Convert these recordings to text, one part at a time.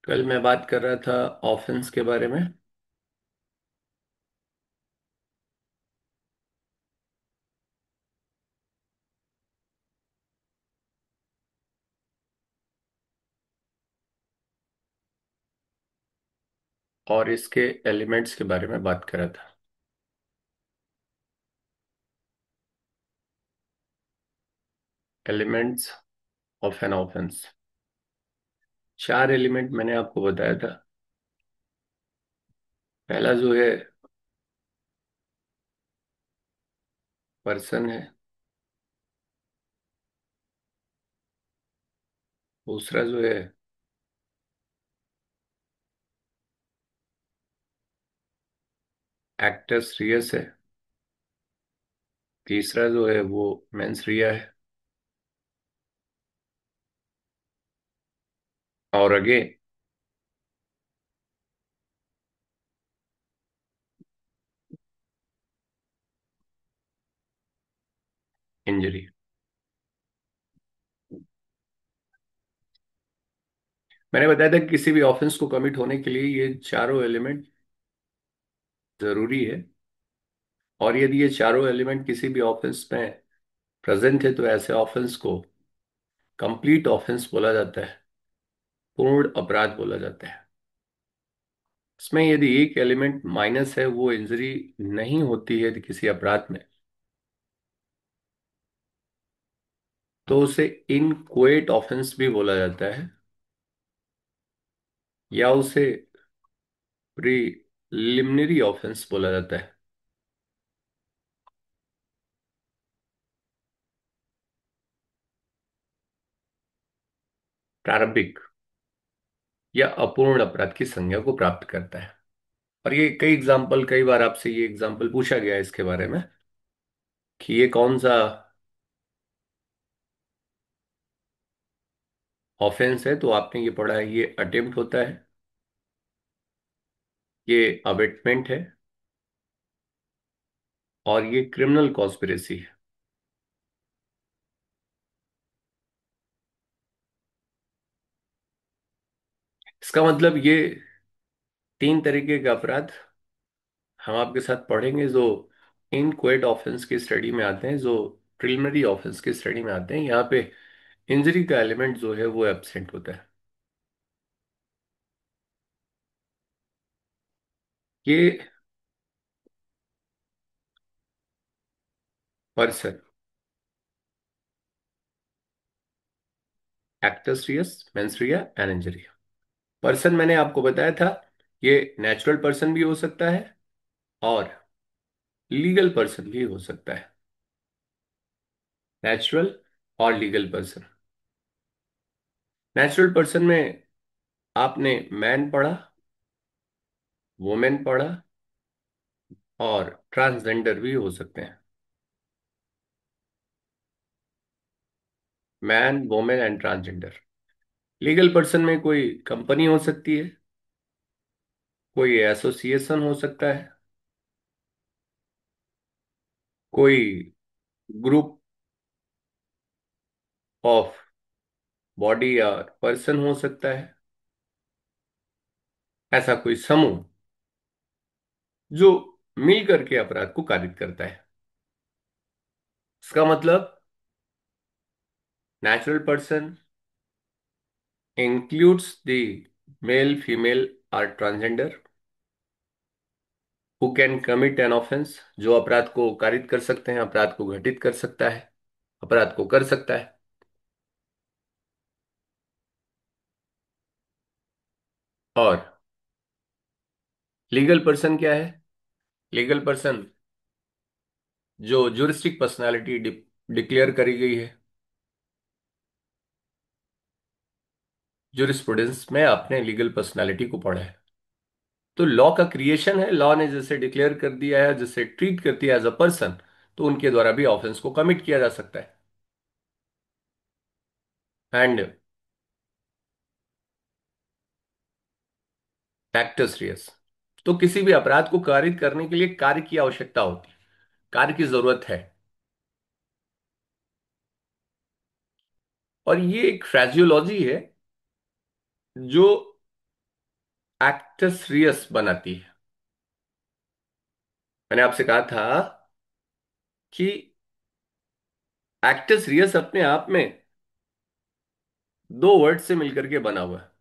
कल मैं बात कर रहा था ऑफेंस के बारे में। और इसके एलिमेंट्स के बारे में बात कर रहा था। Elements of an offence. चार एलिमेंट मैंने आपको बताया था। पहला जो है पर्सन है। दूसरा जो है एक्टर्स रियस है। तीसरा जो है वो मेंस रिया है। और आगे इंजरी। मैंने बताया था कि किसी भी ऑफेंस को कमिट होने के लिए ये चारों एलिमेंट जरूरी है। और यदि ये चारों एलिमेंट किसी भी ऑफेंस में प्रेजेंट है तो ऐसे ऑफेंस को कंप्लीट ऑफेंस बोला जाता है। पूर्ण अपराध बोला जाता है। इसमें यदि एक एलिमेंट माइनस है, वो इंजरी नहीं होती है किसी अपराध में, तो उसे इनकोएट ऑफेंस भी बोला जाता है। या उसे प्रीलिमिनरी ऑफेंस बोला जाता है। प्रारंभिक या अपूर्ण अपराध की संज्ञा को प्राप्त करता है। और ये कई बार आपसे ये एग्जाम्पल पूछा गया है इसके बारे में कि ये कौन सा ऑफेंस है। तो आपने ये पढ़ा है, ये अटेम्प्ट होता है, ये अबेटमेंट है, और ये क्रिमिनल कॉन्स्पिरेसी है। इसका मतलब ये तीन तरीके का अपराध हम आपके साथ पढ़ेंगे जो इन क्वेट ऑफेंस की स्टडी में आते हैं, जो प्रिलिमिनरी ऑफेंस की स्टडी में आते हैं। यहाँ पे इंजरी का एलिमेंट जो है वो एब्सेंट होता है। ये person, actus reus, mens rea and injury. Person मैंने आपको बताया था, ये नेचुरल पर्सन भी हो सकता है और लीगल पर्सन भी हो सकता है। नेचुरल और लीगल पर्सन। नेचुरल पर्सन में आपने मैन पढ़ा, वुमेन पढ़ा, और ट्रांसजेंडर भी हो सकते हैं। Man, women and transgender. Legal person में कोई कंपनी हो सकती है, कोई एसोसिएशन हो सकता है, कोई ग्रुप ऑफ बॉडी या पर्सन हो सकता है। ऐसा कोई समूह जो मिल करके अपराध को कारित करता है। इसका मतलब natural person includes the male, female और transgender who can commit an offence, जो अपराध को कारित कर सकते हैं, अपराध को घटित कर सकता है, अपराध को कर सकता है। और लीगल पर्सन क्या है? लीगल पर्सन जो जुरिस्टिक पर्सनालिटी डिक्लेयर करी गई है। जुरिस्प्रूडेंस में आपने लीगल पर्सनालिटी को पढ़ा है। तो लॉ का क्रिएशन है, लॉ ने जैसे डिक्लेयर कर दिया है, जैसे ट्रीट करती है एज अ पर्सन, तो उनके द्वारा भी ऑफेंस को कमिट किया जा सकता है। And actus reus. तो किसी भी अपराध को कारित करने के लिए कार्य की आवश्यकता होती है, कार्य की जरूरत है। और ये एक फ्रेजियोलॉजी है जो एक्टस रियस बनाती है। मैंने आपसे कहा था कि एक्टस रियस अपने आप में दो वर्ड से मिलकर के बना हुआ है।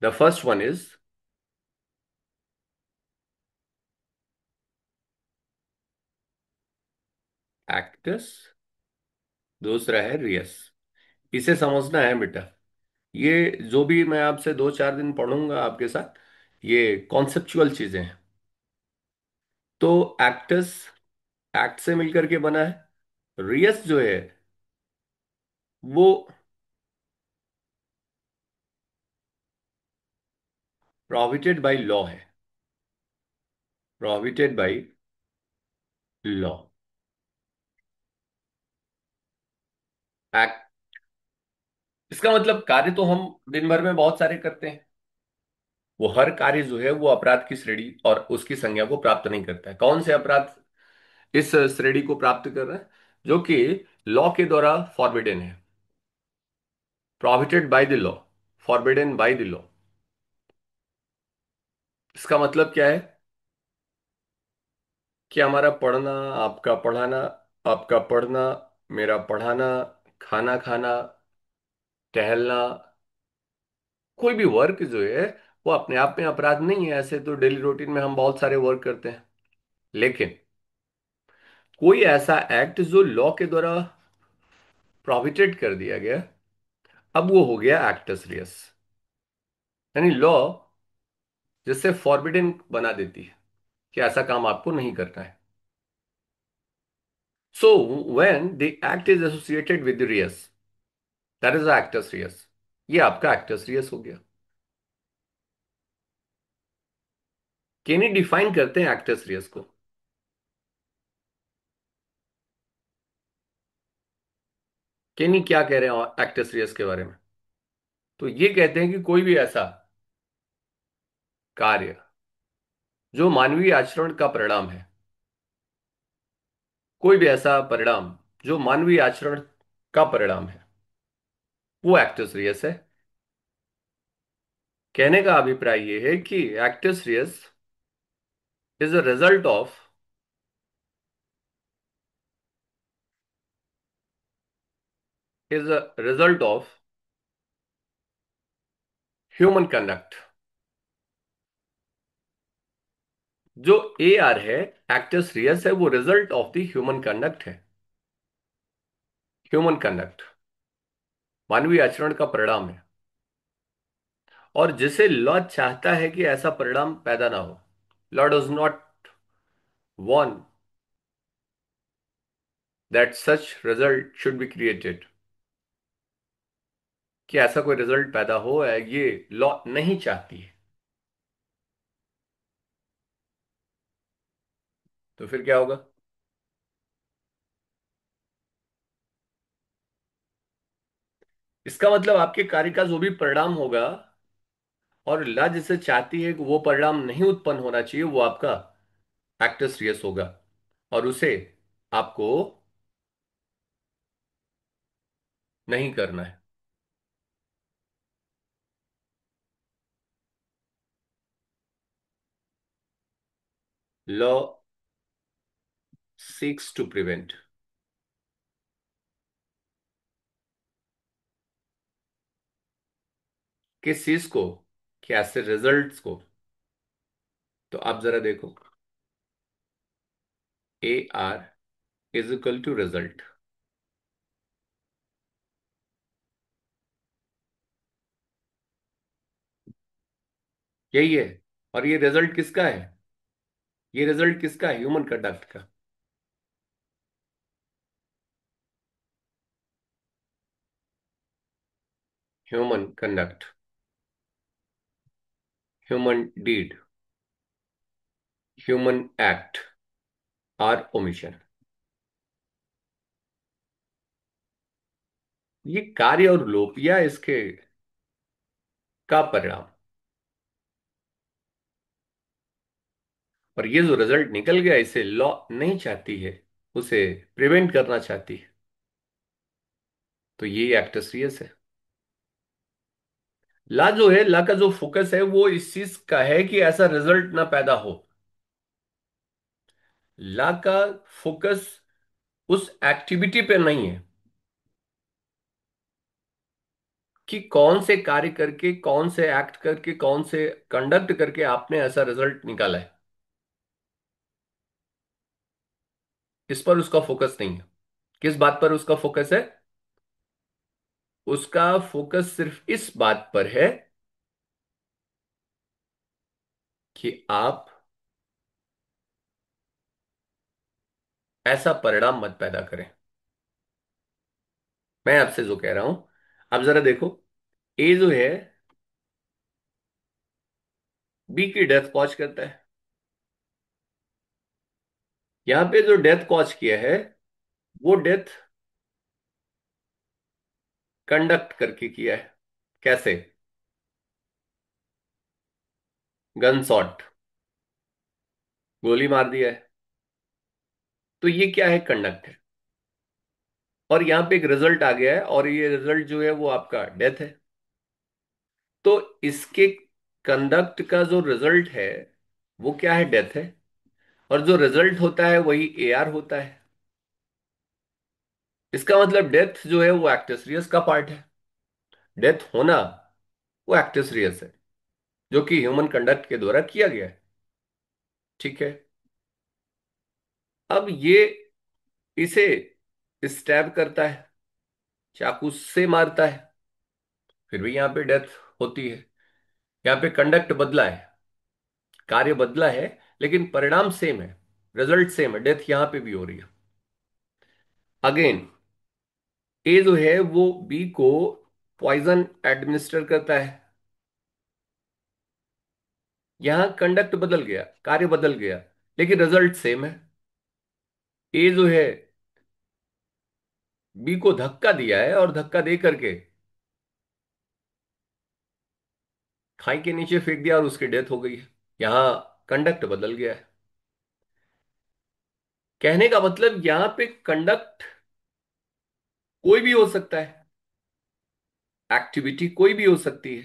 The first one is acts, दूसरा है रियस। इसे समझना है बेटा। ये जो भी मैं आपसे 2-4 दिन पढ़ूंगा आपके साथ, ये कॉन्सेप्चुअल चीजें हैं। तो एक्टस एक्ट से मिलकर के बना है। रियस जो है वो प्रोहिबिटेड बाय लॉ है। Prohibited by law. एक्ट, इसका मतलब कार्य तो हम दिन भर में बहुत सारे करते हैं। वो हर कार्य जो है वो अपराध की श्रेणी और उसकी संज्ञा को प्राप्त नहीं करता है। कौन से अपराध इस श्रेणी को प्राप्त कर रहे हैं? जो कि लॉ के द्वारा फॉरबिडन है। Prohibited by the law, forbidden by the law. इसका मतलब क्या है कि हमारा पढ़ना, आपका पढ़ाना, आपका पढ़ना, मेरा पढ़ाना, खाना खाना, टहलना, कोई भी वर्क जो है वो अपने आप में अपराध नहीं है। ऐसे तो डेली रूटीन में हम बहुत सारे वर्क करते हैं। लेकिन कोई ऐसा एक्ट जो लॉ के द्वारा प्रोहिबिटेड कर दिया गया, अब वो हो गया एक्टस रियस। यानी लॉ जिससे फॉरबिडन बना देती है कि ऐसा काम आपको नहीं करना है। So when the act is associated with the reus, that is actus reus. ये आपका एक्टस रियस हो गया। केनी डिफाइन करते हैं एक्टस रियस को। केनी क्या कह रहे हैं एक्टस रियस के बारे में? तो ये कहते हैं कि कोई भी ऐसा कार्य जो मानवीय आचरण का परिणाम है, कोई भी ऐसा परिणाम जो मानवीय आचरण का परिणाम है, वो एक्टस रियस है। कहने का अभिप्राय ये है कि actus reus is a result of, is a result of human conduct. जो ए आर है, एक्टस रियस है, वो result of the human conduct है। ह्यूमन कंडक्ट मानवीय आचरण का परिणाम है। और जिसे लॉ चाहता है कि ऐसा परिणाम पैदा ना हो। Law does not want that such result should be created, कि ऐसा कोई रिजल्ट पैदा हो, ये लॉ नहीं चाहती है। तो फिर क्या होगा? इसका मतलब आपके कार्य का जो भी परिणाम होगा, और लॉ जिसे चाहती है कि वो परिणाम नहीं उत्पन्न होना चाहिए, वो आपका एक्टस रियस होगा। और उसे आपको नहीं करना है। लॉ सीक्स टू प्रिवेंट किस चीज को? कि ऐसे रिजल्ट्स को। तो आप जरा देखो, A R is equal to result. यही है। और ये रिजल्ट किसका है? ये रिजल्ट किसका है? ह्यूमन कंडक्ट का। Human conduct, human deed, human act or omission. ये कार्य और लोप या इसके का परिणाम। और ये जो रिजल्ट निकल गया, इसे लॉ नहीं चाहती है, उसे प्रिवेंट करना चाहती है। तो ये एक्टस रियस है। ला जो है, ला का जो फोकस है वो इस चीज का है कि ऐसा रिजल्ट ना पैदा हो। ला का फोकस उस एक्टिविटी पे नहीं है कि कौन से कार्य करके, कौन से एक्ट करके, कौन से कंडक्ट करके आपने ऐसा रिजल्ट निकाला है। इस पर उसका फोकस नहीं है। किस बात पर उसका फोकस है? उसका फोकस सिर्फ इस बात पर है कि आप ऐसा परिणाम मत पैदा करें। मैं आपसे जो कह रहा हूं, आप जरा देखो। ए जो है, बी की डेथ कॉज करता है। यहां पे जो डेथ कॉज किया है, वो डेथ कंडक्ट करके किया है। कैसे? गन शॉट, गोली मार दिया है। तो ये क्या है? कंडक्ट है। और यहां पे एक रिजल्ट आ गया है, और ये रिजल्ट जो है वो आपका डेथ है। तो इसके कंडक्ट का जो रिजल्ट है वो क्या है? डेथ है। और जो रिजल्ट होता है वही ए आर होता है। इसका मतलब डेथ जो है वो एक्टस रियस का पार्ट है। डेथ होना वो एक्टस रियस है, जो कि ह्यूमन कंडक्ट के द्वारा किया गया है। ठीक है। अब ये इसे स्टैब करता है, चाकू से मारता है, फिर भी यहां पे डेथ होती है। यहां पे कंडक्ट बदला है, कार्य बदला है, लेकिन परिणाम सेम है, रिजल्ट सेम है। डेथ यहां पे भी हो रही है। अगेन, ए जो है वो बी को पॉइजन एडमिनिस्टर करता है। यहां कंडक्ट बदल गया, कार्य बदल गया, लेकिन रिजल्ट सेम है। ए जो है बी को धक्का दिया है, और धक्का दे करके खाई के नीचे फेंक दिया, और उसकी डेथ हो गई है। यहां कंडक्ट बदल गया है। कहने का मतलब यहां पे कंडक्ट कोई भी हो सकता है, एक्टिविटी कोई भी हो सकती है,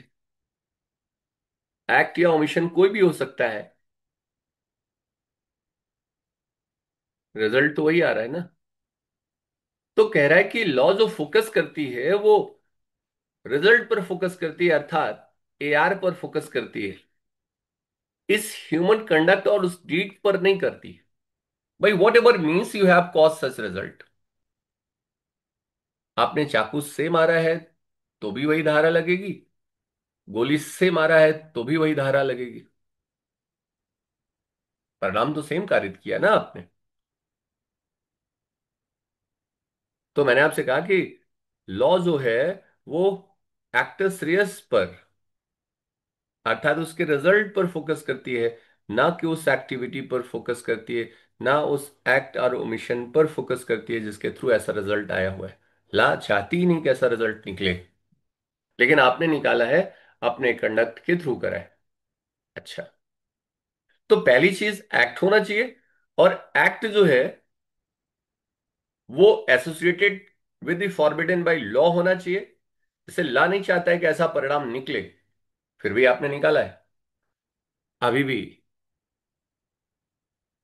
एक्ट या ओमिशन कोई भी हो सकता है। रिजल्ट तो वही आ रहा है ना। तो कह रहा है कि लॉ जो फोकस करती है वो रिजल्ट पर फोकस करती है, अर्थात ए आर पर फोकस करती है, इस ह्यूमन कंडक्ट और उस डीड पर नहीं करती। भाई, what ever means you have cause such result. आपने चाकू से मारा है तो भी वही धारा लगेगी, गोली से मारा है तो भी वही धारा लगेगी। परिणाम तो सेम कारित किया ना आपने। तो मैंने आपसे कहा कि लॉ जो है वो एक्टस रियस पर, अर्थात उसके रिजल्ट पर फोकस करती है, ना कि उस एक्टिविटी पर फोकस करती है, ना उस एक्ट और ओमिशन पर फोकस करती है जिसके थ्रू ऐसा रिजल्ट आया हुआ है। ला चाहती ही नहीं कि ऐसा रिजल्ट निकले, लेकिन आपने निकाला है, अपने कंडक्ट के थ्रू करा है। अच्छा, तो पहली चीज एक्ट होना चाहिए, और एक्ट जो है वो associated with the forbidden by law होना चाहिए। जैसे ला नहीं चाहता है कि ऐसा परिणाम निकले, फिर भी आपने निकाला है। अभी भी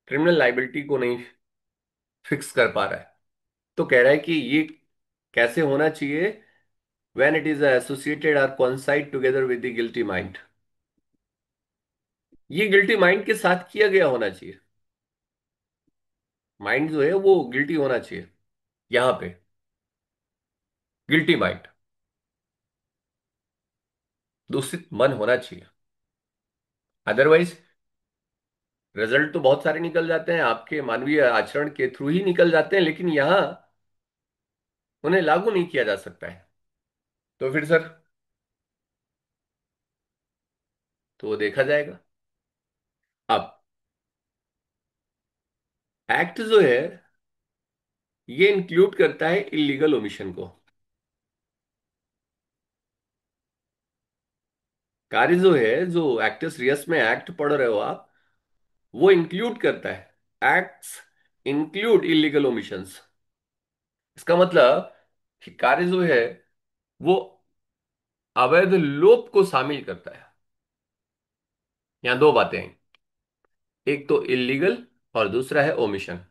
क्रिमिनल लाइबिलिटी को नहीं फिक्स कर पा रहा है। तो कह रहा है कि ये कैसे होना चाहिए? व्हेन इट इज एसोसिएटेड और coincide together with the guilty mind. ये गिल्टी माइंड के साथ किया गया होना चाहिए। माइंड जो है वो गिल्टी होना चाहिए यहां पे, गिल्टी माइंड, दूषित मन होना चाहिए। अदरवाइज रिजल्ट तो बहुत सारे निकल जाते हैं, आपके मानवीय आचरण के थ्रू ही निकल जाते हैं, लेकिन यहां उन्हें लागू नहीं किया जा सकता है। तो फिर सर, तो वो देखा जाएगा। अब एक्ट जो है ये इंक्लूड करता है इलीगल ओमिशन को। कार्य जो है, जो एक्टस रियस में एक्ट पढ़ रहे हो आप, वो इंक्लूड करता है, एक्ट्स इंक्लूड इलीगल ओमिशंस। इसका मतलब कि कार्य जो है वो अवैध लोप को शामिल करता है। यहां दो बातें हैं, एक तो इलीगल और दूसरा है ओमिशन।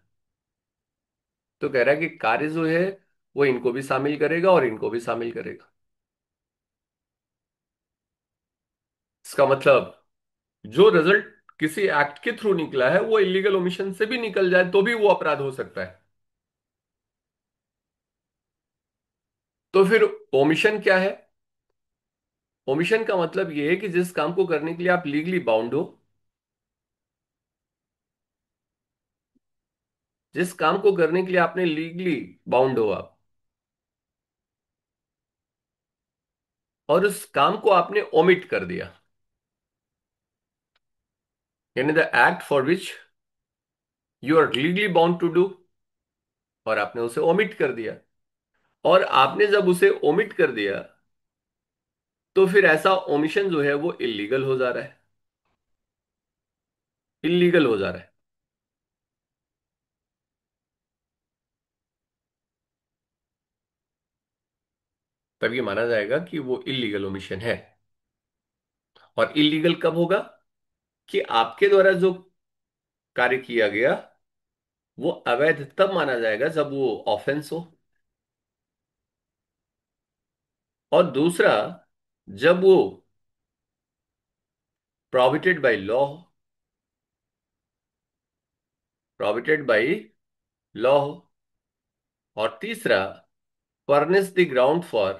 तो कह रहा है कि कार्य जो है वो इनको भी शामिल करेगा और इनको भी शामिल करेगा। इसका मतलब जो रिजल्ट किसी एक्ट के थ्रू निकला है वो इलीगल ओमिशन से भी निकल जाए तो भी वो अपराध हो सकता है। तो फिर ओमिशन क्या है? ओमिशन का मतलब ये है कि जिस काम को करने के लिए आप लीगली बाउंड हो, जिस काम को करने के लिए आपने लीगली बाउंड हो आप, और उस काम को आपने ओमिट कर दिया, यानी the act for which you are legally bound to do, और आपने उसे ओमिट कर दिया। और आपने जब उसे ओमिट कर दिया तो फिर ऐसा ओमिशन जो है वो इलीगल हो जा रहा है, इलीगल हो जा रहा है। तब ये माना जाएगा कि वो इलीगल ओमिशन है। और इलीगल कब होगा? कि आपके द्वारा जो कार्य किया गया वो अवैध तब माना जाएगा जब वो ऑफेंस हो। और दूसरा, जब वो प्रोहिबिटेड बाय लॉ हो, प्रोहिबिटेड बाय लॉ हो। और तीसरा, furnish the ground for,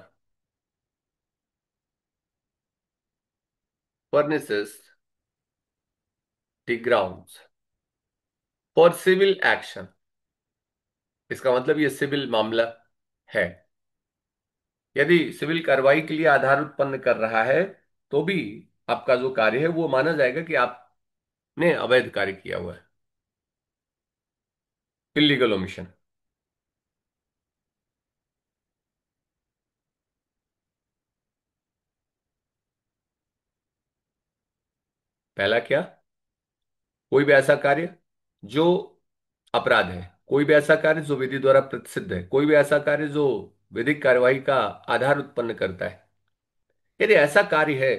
furnishes the grounds for civil action. इसका मतलब ये सिविल मामला है। यदि सिविल कार्रवाई के लिए आधार उत्पन्न कर रहा है तो भी आपका जो कार्य है वो माना जाएगा कि आपने अवैध कार्य किया हुआ है, इलीगल ओमिशन। पहला क्या? कोई भी ऐसा कार्य जो अपराध है, कोई भी ऐसा कार्य जो विधि द्वारा प्रसिद्ध है, कोई भी ऐसा कार्य जो विधिक कार्यवाही का आधार उत्पन्न करता है। यदि ऐसा कार्य है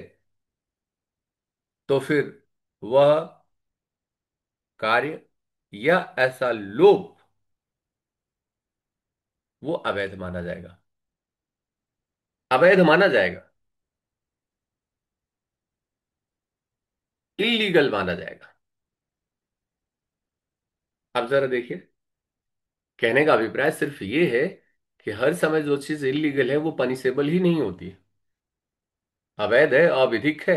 तो फिर वह कार्य या ऐसा लोभ वो अवैध माना जाएगा, अवैध माना जाएगा, इलीगल माना जाएगा। अब जरा देखिए, कहने का अभिप्राय सिर्फ ये है कि हर समय जो चीज इलीगल है वो पनिशेबल ही नहीं होती है, अवैध है, अविधिक है,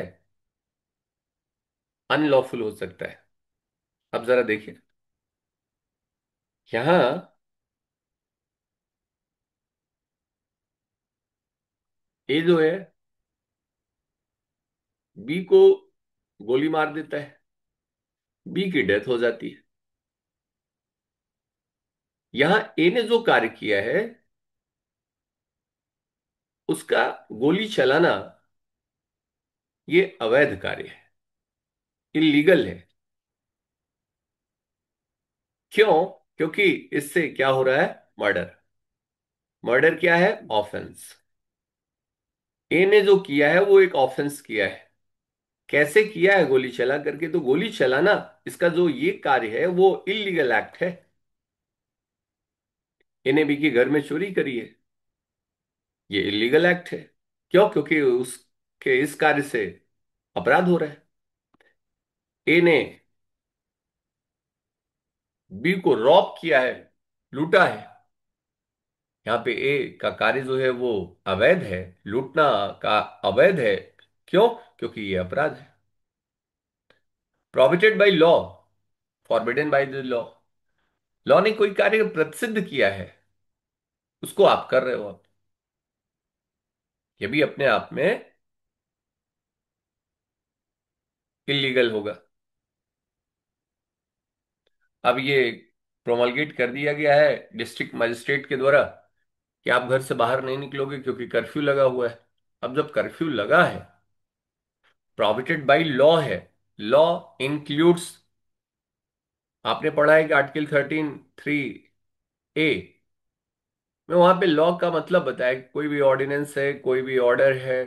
अनलॉफुल हो सकता है। अब जरा देखिए, यहां ए जो है बी को गोली मार देता है, बी की डेथ हो जाती है। यहां ए ने जो कार्य किया है उसका गोली चलाना ये अवैध कार्य है, इलीगल है। क्यों? क्योंकि इससे क्या हो रहा है? मर्डर। मर्डर क्या है? ऑफेंस। ए ने जो किया है वो एक ऑफेंस किया है। कैसे किया है? गोली चला करके। तो गोली चलाना, इसका जो ये कार्य है वो इलीगल एक्ट है। ए ने बी के घर में चोरी करी है, ये इलीगल एक्ट है। क्यों? क्योंकि उसके इस कार्य से अपराध हो रहा है। ए ने बी को रॉब किया है, लूटा है। यहाँ पे ए का कार्य जो है वो अवैध है, लूटना का अवैध है। क्यों? क्योंकि ये अपराध है, prohibited by law, forbidden by the law. Law ने कोई कार्य प्रसिद्ध किया है, उसको आप कर रहे हो आप, ये भी अपने आप में इलीगल होगा। अब ये प्रोमलगेट कर दिया गया है डिस्ट्रिक्ट मजिस्ट्रेट के द्वारा कि आप घर से बाहर नहीं निकलोगे क्योंकि कर्फ्यू लगा हुआ है। अब जब कर्फ्यू लगा है, प्रोहिबिटेड बाय लॉ है, लॉ इंक्लूड्स, आपने पढ़ा है कि आर्टिकल 13(3)(a) में वहां पे लॉ का मतलब बताया कि कोई भी ऑर्डिनेंस है, कोई भी ऑर्डर है,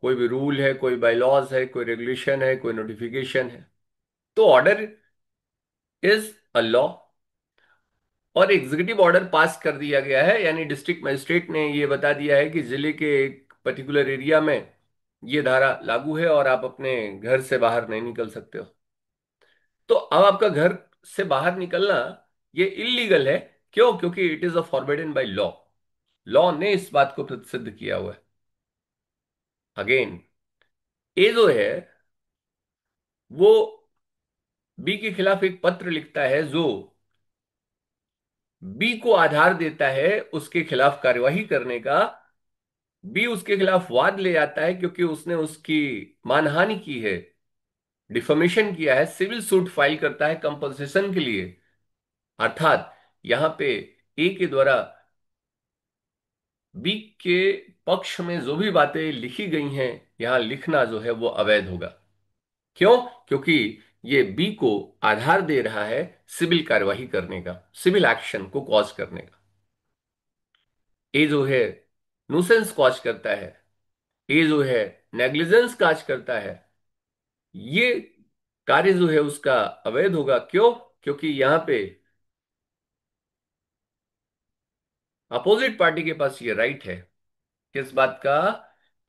कोई भी रूल है, कोई बाई लॉज है, कोई रेगुलेशन है, कोई नोटिफिकेशन है। तो ऑर्डर इज अ लॉ, और एग्जीक्यूटिव ऑर्डर पास कर दिया गया है, यानी डिस्ट्रिक्ट मजिस्ट्रेट ने ये बता दिया है कि जिले के एक पर्टिकुलर एरिया में ये धारा लागू है और आप अपने घर से बाहर नहीं निकल सकते हो। तो अब आपका घर से बाहर निकलना ये इलीगल है। क्यों? क्योंकि it is a forbidden by law. Law ने इस बात को सिद्ध किया हुआ है। अगेन, ए जो है वो बी के खिलाफ एक पत्र लिखता है, जो बी को आधार देता है उसके खिलाफ कार्यवाही करने का। बी उसके खिलाफ वाद ले आता है क्योंकि उसने उसकी मानहानि की है, डिफेमेशन किया है, सिविल सूट फाइल करता है कंपनसेशन के लिए। अर्थात यहां पे ए के द्वारा बी के पक्ष में जो भी बातें लिखी गई हैं, यहां लिखना जो है वो अवैध होगा। क्यों? क्योंकि ये बी को आधार दे रहा है सिविल कार्यवाही करने का, सिविल एक्शन को कॉज करने का। ए जो है न्यूसेंस कॉज करता है, ए जो है नेग्लिजेंस काज करता है। ये कार्य जो है उसका अवैध होगा। क्यों? क्योंकि यहां पे अपोजिट पार्टी के पास ये राइट है, किस बात का?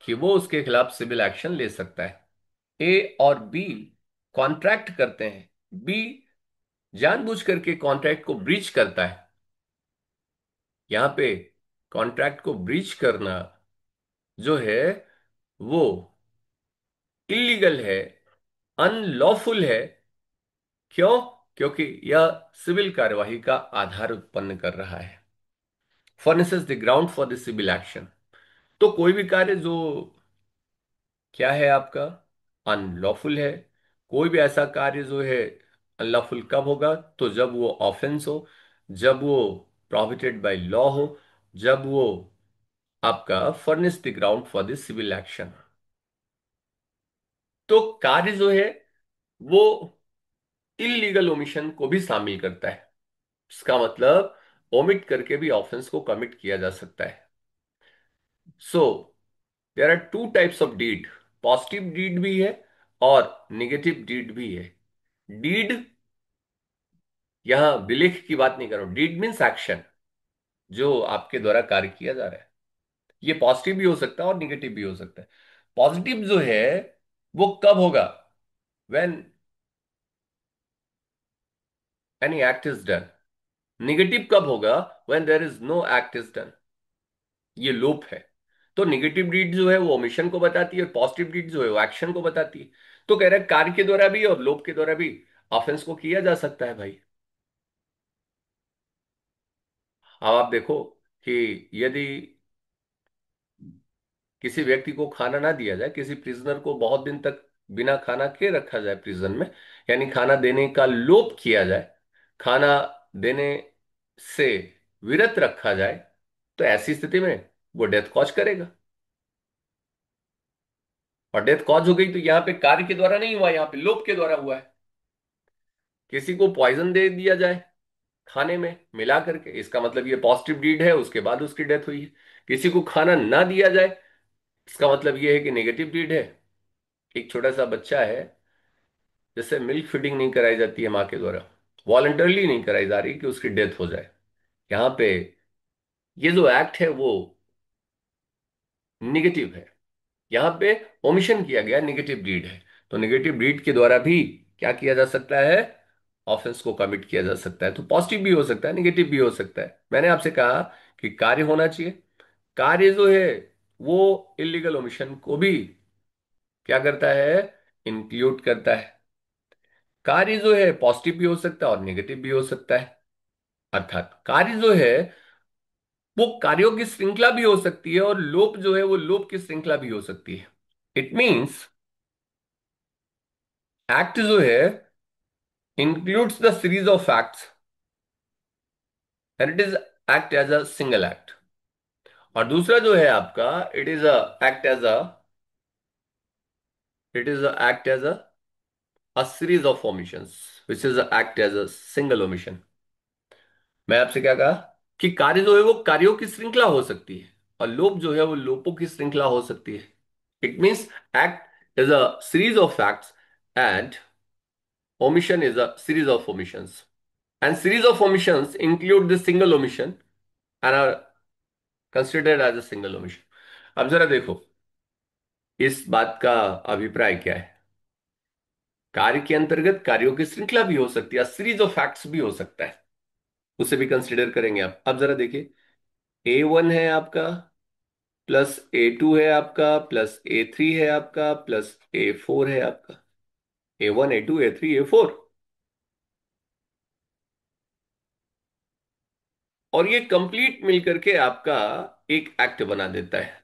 कि वो उसके खिलाफ सिविल एक्शन ले सकता है। ए और बी कॉन्ट्रैक्ट करते हैं, बी जानबूझ करके कॉन्ट्रैक्ट को ब्रीच करता है। यहां पे कॉन्ट्रैक्ट को ब्रीच करना जो है वो इलीगल है, अनलॉफुल है। क्यों? क्योंकि यह सिविल कार्यवाही का आधार उत्पन्न कर रहा है, furnishes the ground for the civil action. तो कोई भी कार्य जो क्या है आपका अनलॉफुल है, कोई भी ऐसा कार्य जो है अनलॉफुल कब होगा? तो जब वो ऑफेंस हो, जब वो प्रोहिबिटेड बाय लॉ हो, जब वो आपका furnish the ground for the civil action. तो कार्य जो है वो इलीगल ओमिशन को भी शामिल करता है। इसका मतलब ओमिट करके भी ऑफेंस को कमिट किया जा सकता है। So there are two types of deed, positive deed भी है और निगेटिव डीड भी है। डीड, यहां विलेख की बात नहीं कर रहा हूं, डीड मीन्स एक्शन, जो आपके द्वारा कार्य किया जा रहा है। ये पॉजिटिव भी हो सकता है और निगेटिव भी हो सकता है। पॉजिटिव जो है वो कब होगा? When any act is done. Negative कब होगा? When there is no act is done. ये लोप है। तो निगेटिव डीड जो है वो ओमिशन को बताती है, और पॉजिटिव डीड जो है वो एक्शन को बताती है। तो कह रहा है कार्य के द्वारा भी और लोप के द्वारा भी ऑफेंस को किया जा सकता है भाई। अब आप देखो कि यदि किसी व्यक्ति को खाना ना दिया जाए, किसी प्रिजनर को बहुत दिन तक बिना खाना के रखा जाए प्रिजन में, यानी खाना देने का लोप किया जाए, खाना देने से विरत रखा जाए, तो ऐसी स्थिति में वो डेथ कॉज करेगा। और डेथ कॉज हो गई तो यहां पे कार्य के द्वारा नहीं हुआ, यहां पे लोप के द्वारा हुआ है। किसी को पॉइजन दे दिया जाए खाने में मिला करके, इसका मतलब ये पॉजिटिव डीड है, उसके बाद उसकी डेथ हुई है। किसी को खाना ना दिया जाए, इसका मतलब ये है कि नेगेटिव डीड है। एक छोटा सा बच्चा है, जैसे मिल्क फीडिंग नहीं कराई जाती है माँ के द्वारा, वॉलंटरली नहीं कराई जा रही कि उसकी डेथ हो जाए, यहाँ पे ये जो एक्ट है वो निगेटिव है। यहाँ पे ओमिशन किया गया, निगेटिव डीड है। तो निगेटिव डीड के द्वारा भी क्या किया जा सकता है? ऑफेंस को कमिट किया जा सकता है। तो पॉजिटिव भी हो सकता है, निगेटिव भी हो सकता है। मैंने आपसे कहा कि कार्य होना चाहिए। कार्य जो है वो इलीगल ओमिशन को भी क्या करता है? इंक्लूड करता है। कार्य जो है पॉजिटिव भी हो सकता है और नेगेटिव भी हो सकता है। अर्थात कार्य जो है वो कार्यों की श्रृंखला भी हो सकती है, और लोप जो है वो लोप की श्रृंखला भी हो सकती है। इट मीन्स एक्ट जो है includes the series of acts, and it is act as a single act. और दूसरा जो है आपका it is a act as a it is a act as a series of omissions, which is a act as a single omission. मैं आपसे क्या कहा कि कार्य जो है वो कार्यों की श्रृंखला हो सकती है, और लोप जो है वो लोपों की श्रृंखला हो सकती है। It means act is a series of facts and omission is a series of omissions. And series of omissions include the single omission and are considered as a single omission. अब जरा देखो इस बात का अभिप्राय क्या है। कार्य के अंतर्गत कार्यों की श्रृंखला भी हो सकती है, सीरीज ऑफ फैक्ट्स भी हो सकता है, उसे भी कंसिडर करेंगे आप। अब जरा देखिए, A1 है आपका, प्लस A2 है आपका, प्लस A3 है आपका, प्लस A4 है आपका। A1 A2 A3 A4, और ये कंप्लीट मिलकर के आपका एक एक्ट बना देता है,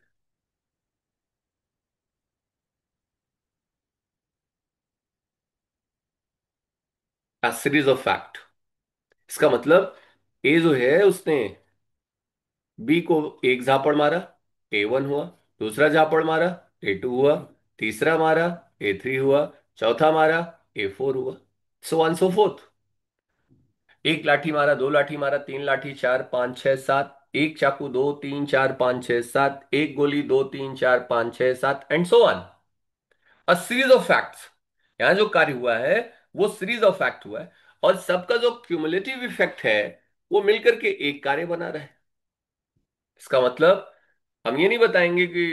सीरीज ऑफ फैक्ट। इसका मतलब ए जो है उसने बी को एक झापड़ मारा, A1 हुआ। दूसरा झापड़ मारा, A2 हुआ। तीसरा मारा, A3 हुआ। चौथा मारा, A4 हुआ। So on so fourth. एक लाठी मारा, दो लाठी मारा, तीन लाठी, चार पांच छह सात, एक चाकू, दो तीन चार पांच छह सात, एक गोली, दो तीन चार पांच छह सात, and so on. A series of facts. यहां जो कार्य हुआ है वो सीरीज ऑफ फैक्ट हुआ है, और सबका जो क्यूमुलेटिव इफेक्ट है वो मिलकर के एक कार्य बना रहा है। इसका मतलब हम ये नहीं बताएंगे कि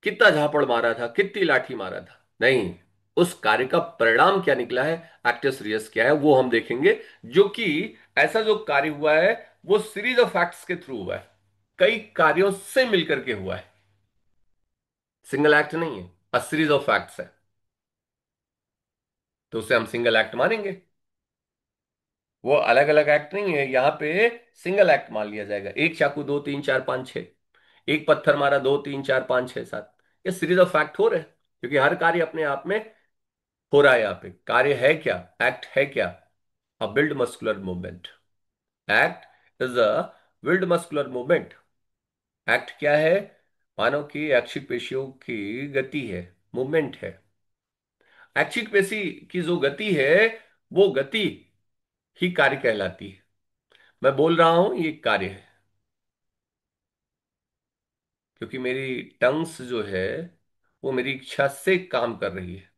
कितना झापड़ मारा था, कितनी लाठी मारा था, नहीं। उस कार्य का परिणाम क्या निकला है, एक्टिव सीरियस क्या है, वो हम देखेंगे। जो कि ऐसा जो कार्य हुआ है वो सीरीज ऑफ फैक्ट्स के थ्रू हुआ है, कई कार्यों से मिलकर के हुआ है, सिंगल एक्ट नहीं है, अ सीरीज ऑफ फैक्ट्स है, तो उसे हम सिंगल एक्ट मानेंगे। वो अलग अलग एक्ट नहीं है यहां पे, सिंगल एक्ट मान लिया जाएगा। एक चाकू, दो तीन चार पांच छह, एक पत्थर मारा, दो तीन चार पांच छह सात, ये सीरीज ऑफ फैक्ट हो रहे हैं, क्योंकि हर कार्य अपने आप में हो रहा है। यहां पे कार्य है क्या, एक्ट है क्या, अ build muscular movement. Act is a build muscular movement. Act क्या है, मानव की ऐच्छिक पेशियों की गति है, मूवमेंट है। ऐच्छिक पेशी की जो गति है वो गति ही कार्य कहलाती है। मैं बोल रहा हूं ये कार्य है, क्योंकि मेरी टंग्स जो है वो मेरी इच्छा से काम कर रही है।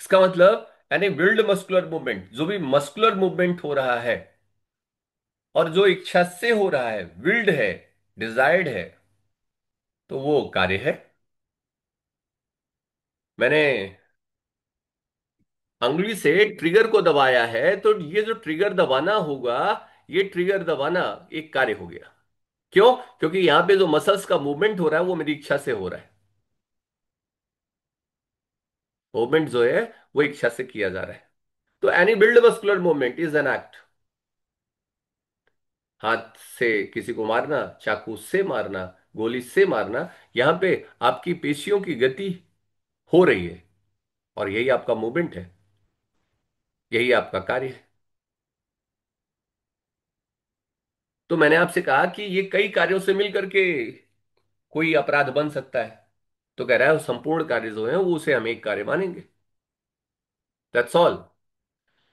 इसका मतलब यानी विल्ड मस्कुलर मूवमेंट, जो भी मस्कुलर मूवमेंट हो रहा है और जो इच्छा से हो रहा है, विल्ड है, डिजायर्ड है, तो वो कार्य है। मैंने अंगुली से ट्रिगर को दबाया है, तो ये जो ट्रिगर दबाना होगा, ये ट्रिगर दबाना एक कार्य हो गया। क्यों? क्योंकि यहां पे जो मसल्स का मूवमेंट हो रहा है वो मेरी इच्छा से हो रहा है। मूवमेंट जो है वो इच्छा से किया जा रहा है। तो any build muscular movement is an act. हाथ से किसी को मारना, चाकू से मारना, गोली से मारना, यहां पे आपकी पेशियों की गति हो रही है, और यही आपका मूवमेंट है, यही आपका कार्य है। तो मैंने आपसे कहा कि ये कई कार्यों से मिलकर के कोई अपराध बन सकता है, तो कह रहा है वो संपूर्ण कार्य जो है वो उसे हम एक कार्य मानेंगे। That's all.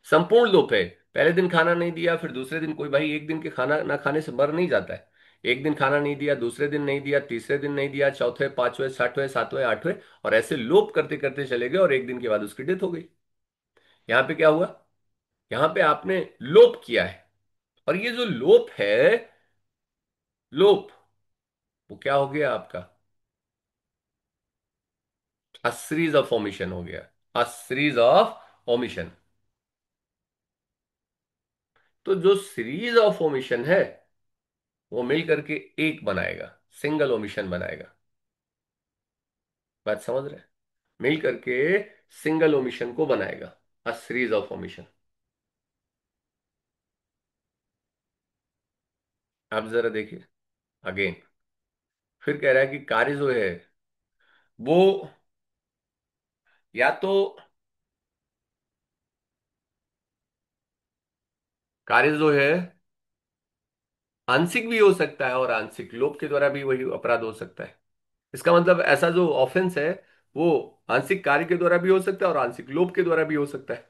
संपूर्ण लोप है। पहले दिन खाना नहीं दिया, फिर दूसरे दिन, कोई भाई एक दिन के खाना ना खाने से मर नहीं जाता है। एक दिन खाना नहीं दिया, दूसरे दिन नहीं दिया, तीसरे दिन नहीं दिया, चौथे, पांचवें, छठवें, सातवें, आठवें, और ऐसे लोप करते करते चले गए, और एक दिन के बाद उसकी डेथ हो गई। यहां पे क्या हुआ, यहां पे आपने लोप किया है, और ये जो लोप है, लोप, वो क्या हो गया आपका, अ सीरीज ऑफ ओमिशन हो गया, अ सीरीज ऑफ ओमिशन। तो जो सीरीज ऑफ ओमिशन है वो मिल करके एक बनाएगा, सिंगल ओमिशन बनाएगा। बात समझ रहे हैं? मिल करके सिंगल ओमिशन को बनाएगा, अ सीरीज ऑफ ओमिशन। आप जरा देखिए अगेन, फिर कह रहा है कि कार्य जो है वो या तो, कार्य जो है आंशिक भी हो सकता है, और आंशिक लोप के द्वारा भी वही अपराध हो सकता है। इसका मतलब ऐसा जो ऑफेंस है वो आंशिक कार्य के द्वारा भी हो सकता है और आंशिक लोप के द्वारा भी हो सकता है।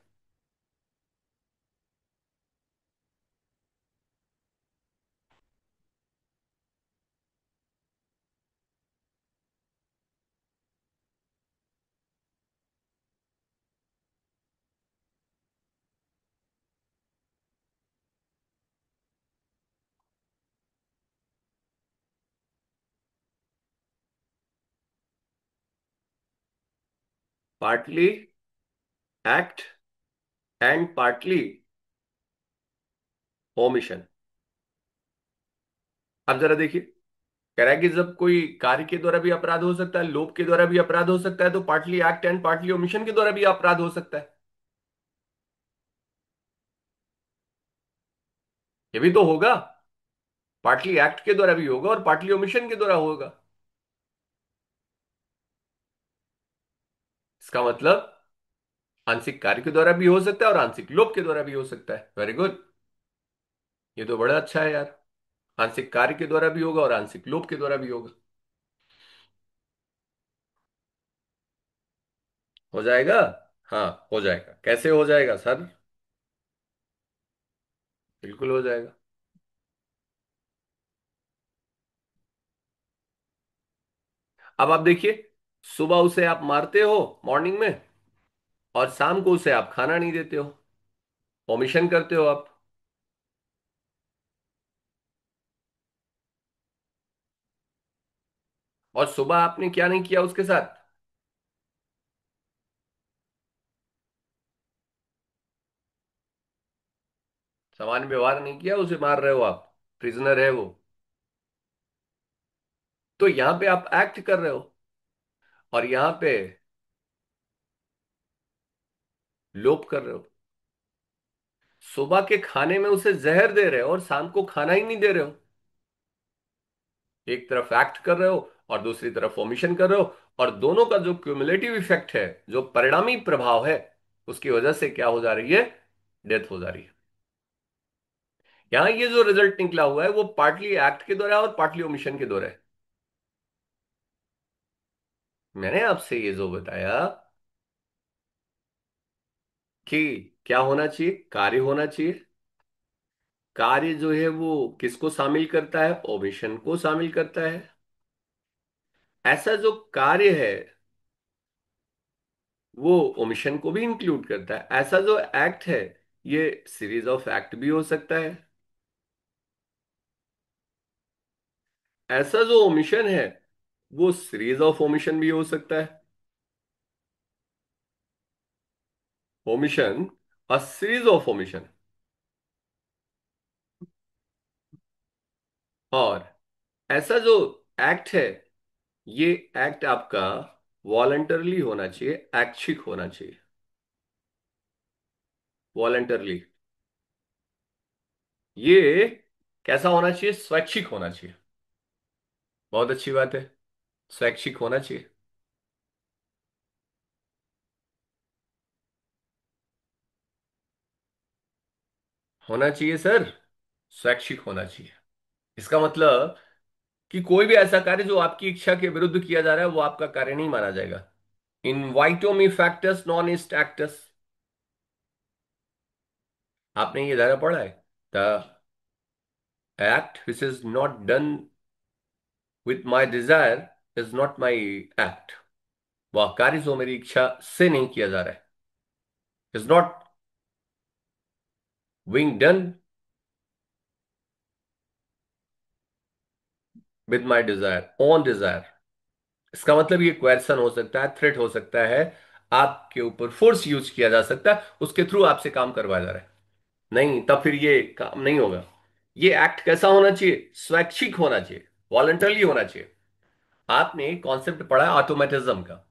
Partly act and partly omission. अब जरा देखिए, कह रहा है कि जब कोई कार्य के द्वारा भी अपराध हो सकता है, लोभ के द्वारा भी अपराध हो सकता है, तो partly act and partly omission के द्वारा भी अपराध हो सकता है। ये भी तो होगा, पार्टली एक्ट के द्वारा भी होगा और पार्टली ओमिशन के द्वारा होगा। इसका मतलब आंशिक कार्य के द्वारा भी हो सकता है और आंशिक लोभ के द्वारा भी हो सकता है। वेरी गुड, ये तो बड़ा अच्छा है यार। आंशिक कार्य के द्वारा भी होगा और आंशिक लोभ के द्वारा भी होगा। हो जाएगा। हाँ, हो जाएगा। कैसे हो जाएगा सर? बिल्कुल हो जाएगा। अब आप देखिए, सुबह उसे आप मारते हो मॉर्निंग में, और शाम को उसे आप खाना नहीं देते हो, ओमिशन करते हो आप। और सुबह आपने क्या नहीं किया उसके साथ? सामान्य व्यवहार नहीं किया, उसे मार रहे हो आप, प्रिजनर है वो। तो यहां पे आप एक्ट कर रहे हो, और यहां पे लोभ कर रहे हो। सुबह के खाने में उसे जहर दे रहे हो और शाम को खाना ही नहीं दे रहे हो। एक तरफ एक्ट कर रहे हो और दूसरी तरफ ओमिशन कर रहे हो, और दोनों का जो क्यूमुलेटिव इफेक्ट है, जो परिणामी प्रभाव है, उसकी वजह से क्या हो जा रही है? डेथ हो जा रही है। यहां ये जो रिजल्ट निकला हुआ है वो पार्टली एक्ट के द्वारा और पार्टली ओमिशन के द्वारा है। मैंने आपसे ये जो बताया कि क्या होना चाहिए, कार्य होना चाहिए। कार्य जो है वो किसको शामिल करता है? ओमिशन को शामिल करता है। ऐसा जो कार्य है वो ओमिशन को भी इंक्लूड करता है। ऐसा जो एक्ट है ये सीरीज ऑफ एक्ट भी हो सकता है। ऐसा जो ओमिशन है वो सीरीज ऑफ ओमिशन भी हो सकता है। Omission, a series of omission. और ऐसा जो एक्ट है, ये एक्ट आपका वॉलंटरली होना चाहिए, ऐच्छिक होना चाहिए। वॉलंटरली, ये कैसा होना चाहिए? स्वैच्छिक होना चाहिए। बहुत अच्छी बात है, स्वैच्छिक होना चाहिए। होना चाहिए सर, स्वैच्छिक होना चाहिए। इसका मतलब कि कोई भी ऐसा कार्य जो आपकी इच्छा के विरुद्ध किया जा रहा है वो आपका कार्य नहीं माना जाएगा। इन वाइटो मी फैक्टस नॉन इस्ट एक्टस। आपने ये धारा पढ़ा है? The act which is not done with my desire is not my act. वह कार्य जो मेरी इच्छा से नहीं किया जा रहा है, is not being done with my desire, on desire. इसका मतलब ये क्वेश्चन हो सकता है, थ्रेट हो सकता है, आपके ऊपर फोर्स यूज किया जा सकता है, उसके थ्रू आपसे काम करवाया जा रहा है। नहीं, तब फिर ये काम नहीं होगा। ये एक्ट कैसा होना चाहिए? स्वैच्छिक होना चाहिए, वॉलंटरली होना चाहिए। आपने कॉन्सेप्ट पढ़ा है ऑटोमेटिज्म का।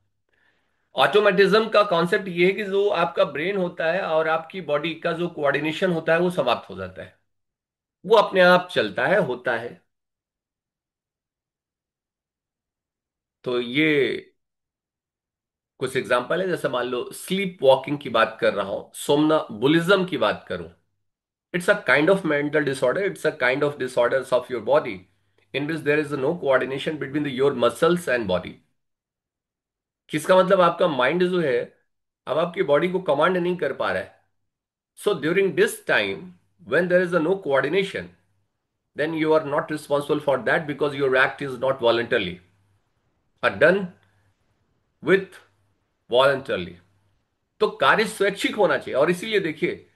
ऑटोमेटिज्म का कॉन्सेप्ट ये है कि जो आपका ब्रेन होता है और आपकी बॉडी का जो कोऑर्डिनेशन होता है वो समाप्त हो जाता है, वो अपने आप चलता है, होता है। तो ये कुछ एग्जांपल है, जैसे मान लो स्लीप वॉकिंग की बात कर रहा हूं, सोमनाबुलिज्म की बात करूं। It's a kind of mental disorder, it's a kind of disorders of your body in which there is no coordination between your muscles and body. किसका मतलब आपका माइंड जो है अब आपकी बॉडी को कमांड नहीं कर पा रहा है। So during this time when there is no coordination, then you are not responsible for that because your act is not voluntarily or done with voluntarily। तो कार्य स्वैच्छिक होना चाहिए। और इसीलिए देखिए,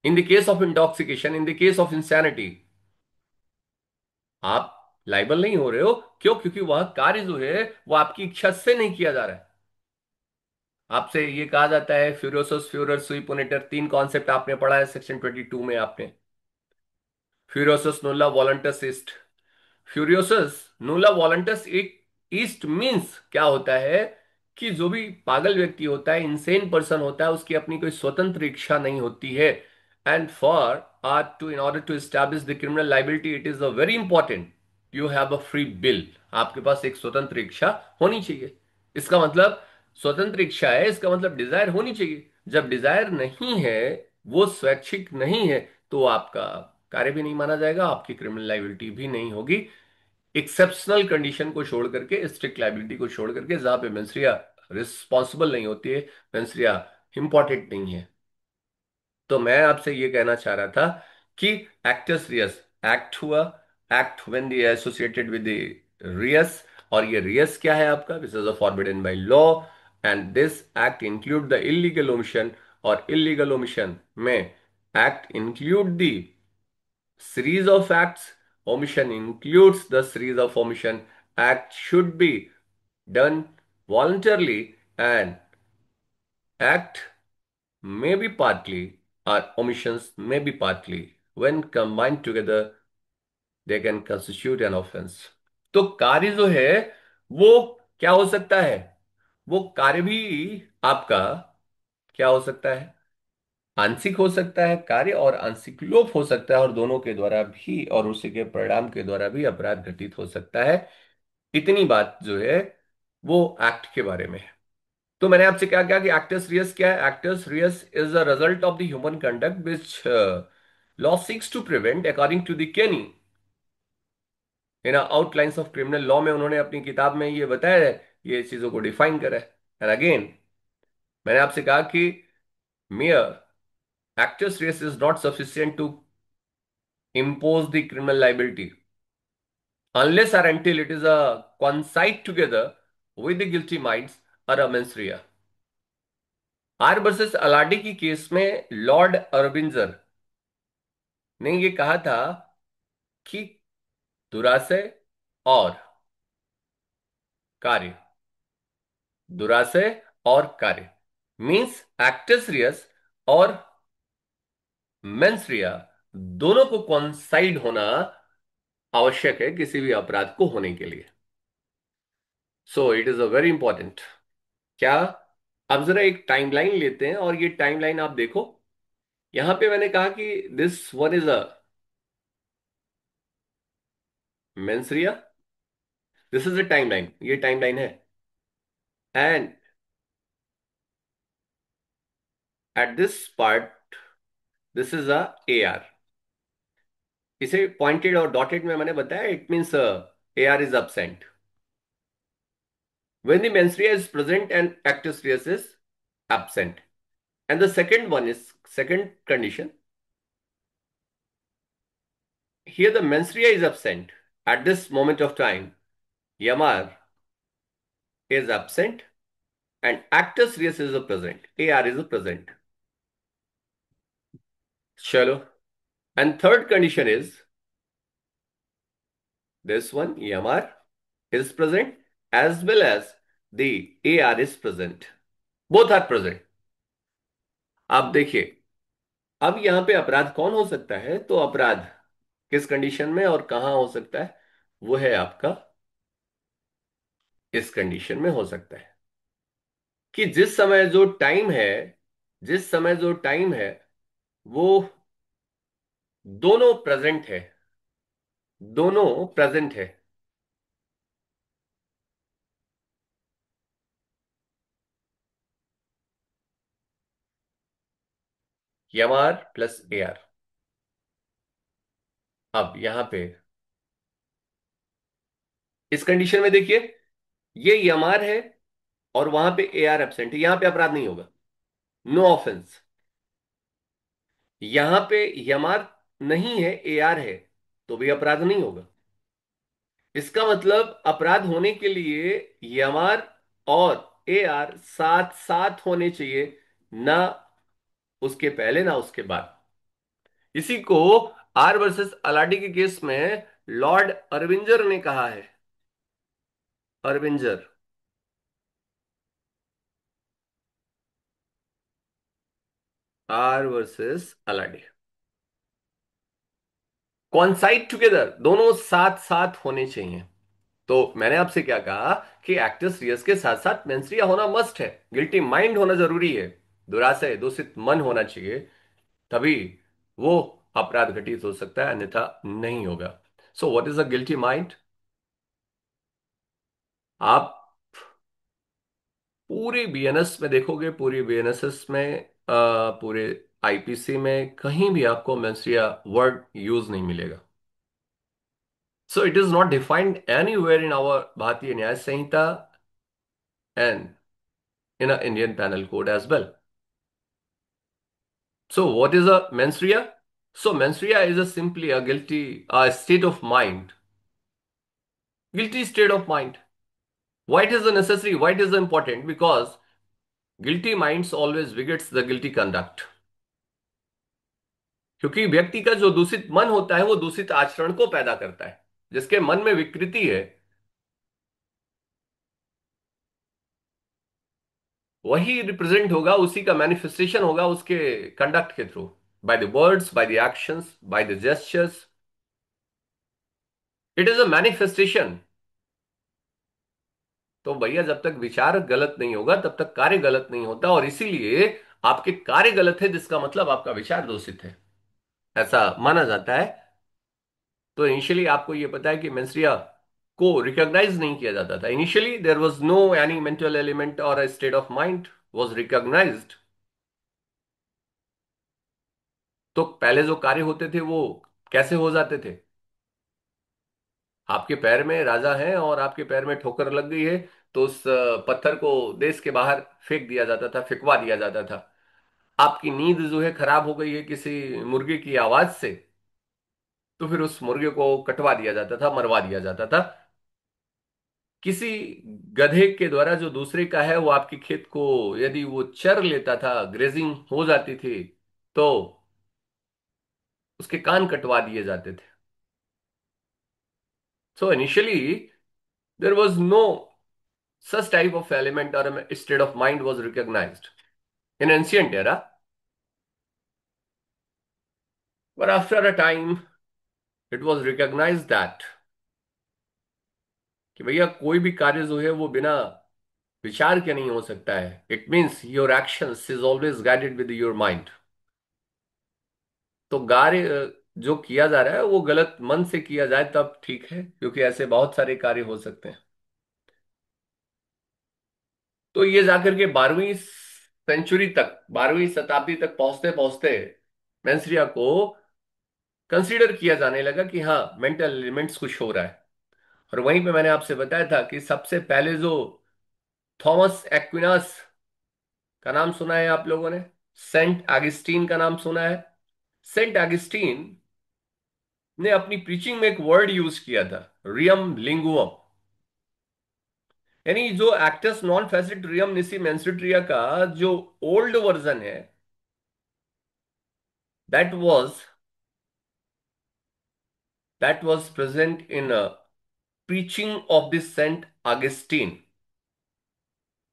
in the case of intoxication, in the case of insanity, आप liable नहीं हो रहे हो। क्यों? क्योंकि वह कार्य जो है वो आपकी इच्छा से नहीं किया जा रहा है। आपसे ये कहा जाता है फ्यूरोसस फ्यूरर सुई पोनेटर, तीन कॉन्सेप्ट आपने पढ़ा है सेक्शन 22 में आपने। फ्यूरोसस नोला वॉलंटस ईस्ट। फ्यूरियोसस नोला वॉलंटस ईस्ट मीन्स क्या होता है कि जो भी पागल व्यक्ति होता है, इंसेन पर्सन होता है, उसकी अपनी कोई स्वतंत्र इच्छा नहीं होती है। And for or to in order to establish the criminal liability it is a very important you have a free will. आपके पास एक स्वतंत्र इच्छा होनी चाहिए। इसका मतलब स्वतंत्र इच्छा है, इसका मतलब डिजायर होनी चाहिए। जब डिजायर नहीं है, वो स्वैच्छिक नहीं है, तो आपका कार्य भी नहीं माना जाएगा, आपकी क्रिमिनल लाइबिलिटी भी नहीं होगी। एक्सेप्शनल कंडीशन को छोड़ करके, स्ट्रिक्ट लाइबिलिटी को छोड़ करके, जहां पे मेंस्ट्रिया रिस्पॉन्सिबल नहीं होती है, मेंस्ट्रिया इंपॉर्टेंट नहीं है। तो मैं आपसे ये कहना चाह रहा था कि एक्टस रियस एक्ट हुआ, act when they associated with the reus. और ये रियस क्या है आपका? This is a forbidden by law, and this act include the illegal omission. और इलीगल ओमिशन में act include the series of acts. Omission includes the series of omission. Act should be done voluntarily, and act may be partly or omissions may be partly. When combined together, they can constitute an offense. तो कार्य जो है वो क्या हो सकता है? वो कार्य भी आपका क्या हो सकता है? आंशिक हो सकता है कार्य, और आंशिक लोप हो सकता है, और दोनों के द्वारा भी और उसी के परिणाम के द्वारा भी अपराध घटित हो सकता है। इतनी बात जो है वो एक्ट के बारे में है। तो मैंने आपसे क्या कहा कि एक्टस रियस क्या है? Actus reus is a result of the human conduct which law seeks to prevent according to the Kenny in outlines of criminal law में उन्होंने अपनी किताब में ये बताया है, ये चीजों को डिफाइन करा है। एंड अगेन मैंने आपसे कहा कि mere actus reus is not sufficient to impose the criminal liability unless or until it is a coincide together with the guilty minds or a mens rea। R versus अलाडी की case में Lord अरबिंजर ने ये कहा था कि दुराशय और कार्य, दुराशय और कार्य मींस एक्टस रियस और मेंस रिया दोनों को कॉन्साइड होना आवश्यक है किसी भी अपराध को होने के लिए। सो it is a very important. क्या? अब जरा एक टाइमलाइन लेते हैं और ये टाइमलाइन आप देखो। यहां पे मैंने कहा कि this one is a mens rea, this is a timeline, ये टाइमलाइन है। And at this part this is a A R. इसे पॉइंटेड और डॉटेड में मैंने बताया, it means A R is absent when the menstruation is present and actus reus is absent। And the second one is second condition, here the menstruation is absent at this moment of time, yamar is absent and actus reus is a present, AR is a present। Chalo। And third condition is this one, EMR is present as well as the AR is present, both are present। आप देखिए, अब यहां पे अपराध कौन हो सकता है? तो अपराध किस कंडीशन में और कहां हो सकता है? वो है आपका इस कंडीशन में हो सकता है कि जिस समय जो टाइम है, जिस समय जो टाइम है वो दोनों प्रेजेंट है, दोनों प्रेजेंट है। यमआर प्लस एआर। अब यहां पे इस कंडीशन में देखिए, ये यमआर है और वहां पे एआर एब्सेंट है, यहां पे अपराध नहीं होगा, नो ऑफेंस। यहां पे यमआर नहीं है, एआर है, तो भी अपराध नहीं होगा। इसका मतलब अपराध होने के लिए यमआर और एआर साथ साथ होने चाहिए, ना उसके पहले ना उसके बाद। इसी को आर वर्सेस अलाडी के केस में लॉर्ड अरविंजर ने कहा है। अरविंजर आर वर्सेस अलाडी, कॉन्साइड टुगेदर, दोनों साथ साथ होने चाहिए। तो मैंने आपसे क्या कहा कि एक्टर्स रियस के साथ साथ मेंस्ट्रिया होना मस्ट है, गिल्टी माइंड होना जरूरी है, दुराशय दूषित मन होना चाहिए, तभी वो अपराध घटित हो सकता है, अन्यथा नहीं होगा। So what is a guilty mind? आप पूरी बीएनएस में देखोगे, पूरी बीएनएसएस में, पूरे आईपीसी में कहीं भी आपको मेंस्ट्रिया वर्ड यूज नहीं मिलेगा। So it is not defined anywhere in our Bharatiya Nyaya Sanhita and in a Indian Penal Code as well. So, what is a menstruia? So, menstruia is a simply a guilty state of mind. Guilty state of mind. Why it is a necessary? Why it is important? Because guilty minds always begets the guilty conduct. क्योंकि व्यक्ति का जो दूषित मन होता है वो दूषित आचरण को पैदा करता है। जिसके मन में विकृति है वही रिप्रेजेंट होगा, उसी का मैनिफेस्टेशन होगा उसके कंडक्ट के through, by the words, by the actions, by the gestures. It is a manifestation. तो भैया जब तक विचार गलत नहीं होगा तब तक कार्य गलत नहीं होता, और इसीलिए आपके कार्य गलत है जिसका मतलब आपका विचार दूषित है, ऐसा माना जाता है। तो इनिशियली आपको यह पता है कि मेंस्ट्रिया को रिकॉग्नाइज नहीं किया जाता था। Initially there was no any mental element और a state of mind was recognised. तो पहले जो कार्य होते थे वो कैसे हो जाते थे? आपके पैर में राजा है और आपके पैर में ठोकर लग गई है, तो उस पत्थर को देश के बाहर फेंक दिया जाता था, फेंकवा दिया जाता था। आपकी नींद जो है खराब हो गई है किसी मुर्गे की आवाज से, तो फिर उस मुर्गे को कटवा दिया जाता था, मरवा दिया जाता था। किसी गधे के द्वारा जो दूसरे का है वो आपके खेत को यदि वो चर लेता था, ग्रेजिंग हो जाती थी, तो उसके कान कटवा दिए जाते थे। So initially there was no such type of element or a state of mind was recognized in ancient era, but after a time it was recognized that कि भैया कोई भी कार्य जो है वो बिना विचार के नहीं हो सकता है। It means your actions is always guided with your mind. तो कार्य जो किया जा रहा है वो गलत मन से किया जाए तब ठीक है, क्योंकि ऐसे बहुत सारे कार्य हो सकते हैं। तो ये जाकर के 12वीं सेंचुरी तक, 12वीं शताब्दी तक पहुंचते पहुंचते मेंस्ट्रिया को कंसीडर किया जाने लगा कि हाँ मेंटल एलिमेंट्स कुछ हो रहा है। और वहीं पे मैंने आपसे बताया था कि सबसे पहले जो थॉमस एक्विनास का नाम सुना है आप लोगों ने, सेंट अगस्टीन का नाम सुना है। सेंट अगस्टीन ने अपनी प्रीचिंग में एक वर्ड यूज किया था, रियम लिंगुअम। यानी जो एक्टस नॉन फैसिट रियम निसी मेंसिट्रिया का जो ओल्ड वर्जन है, that was that was present in preaching of the Saint Augustine.